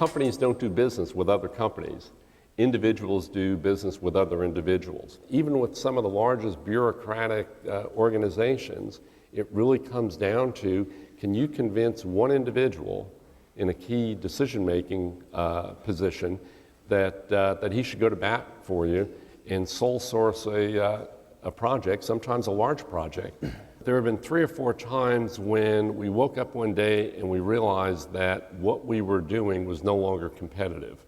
Companies don't do business with other companies. Individuals do business with other individuals. Even with some of the largest bureaucratic organizations, it really comes down to, can you convince one individual in a key decision-making position that he should go to bat for you and sole source a project, sometimes a large project. There have been 3 or 4 times when we woke up one day and we realized that what we were doing was no longer competitive.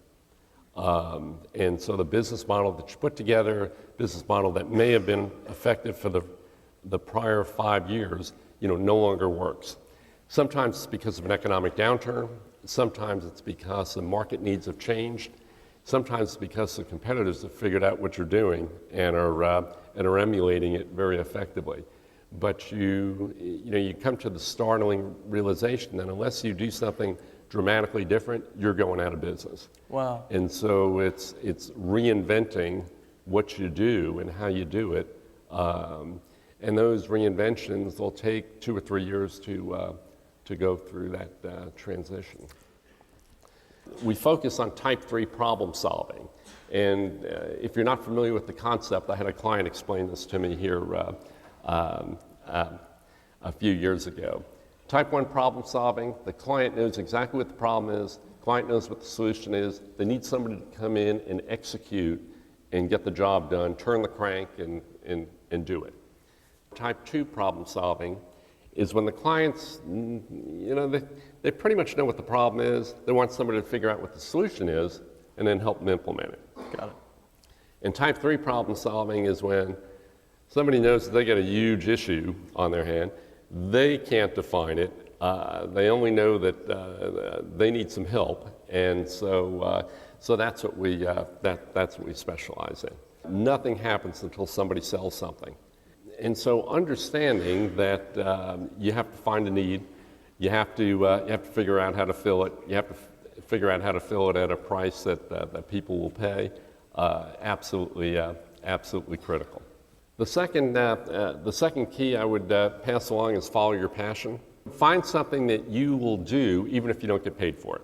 And so the business model that you put together, business model that may have been effective for the prior 5 years, no longer works. Sometimes it's because of an economic downturn. Sometimes it's because the market needs have changed. Sometimes it's because the competitors have figured out what you're doing and are emulating it very effectively. But you come to the startling realization that unless you do something dramatically different, you're going out of business. Wow. And so it's reinventing what you do and how you do it. And those reinventions will take 2 or 3 years to go through that transition. We focus on type 3 problem solving. And if you're not familiar with the concept, I had a client explain this to me here a few years ago. Type 1 problem solving, the client knows exactly what the problem is, the client knows what the solution is, they need somebody to come in and execute and get the job done, turn the crank and do it. Type 2 problem solving is when the clients, they pretty much know what the problem is, they want somebody to figure out what the solution is and then help them implement it. Got it. And type 3 problem solving is when somebody knows that they got a huge issue on their hand, they can't define it, they only know that they need some help, and so that's what we specialize in. Nothing happens until somebody sells something. And so understanding that you have to find a need, you have to figure out how to fill it, you have to figure out how to fill it at a price that people will pay, absolutely critical. The second key I would pass along is follow your passion. Find something that you will do even if you don't get paid for it.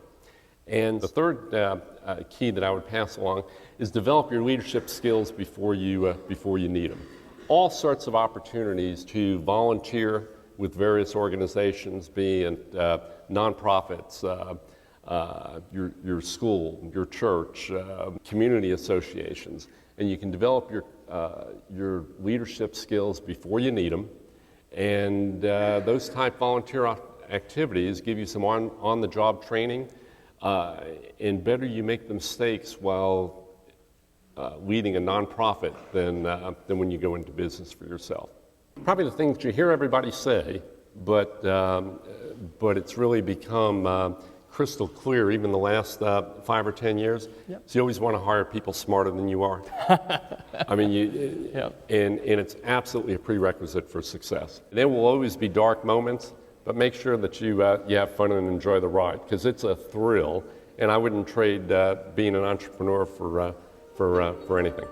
And the third key that I would pass along is develop your leadership skills before you need them. All sorts of opportunities to volunteer with various organizations, be it nonprofits, your school, your church, community associations, and you can develop your leadership skills before you need them. And those type volunteer activities give you some on-the-job training, and better you make the mistakes while leading a nonprofit than when you go into business for yourself. Probably the things you hear everybody say, but it's really become crystal clear even the last 5 or 10 years. Yep. So you always want to hire people smarter than you are. I mean, Yep. and it's absolutely a prerequisite for success. There will always be dark moments, but make sure that you have fun and enjoy the ride, because it's a thrill, and I wouldn't trade being an entrepreneur for anything.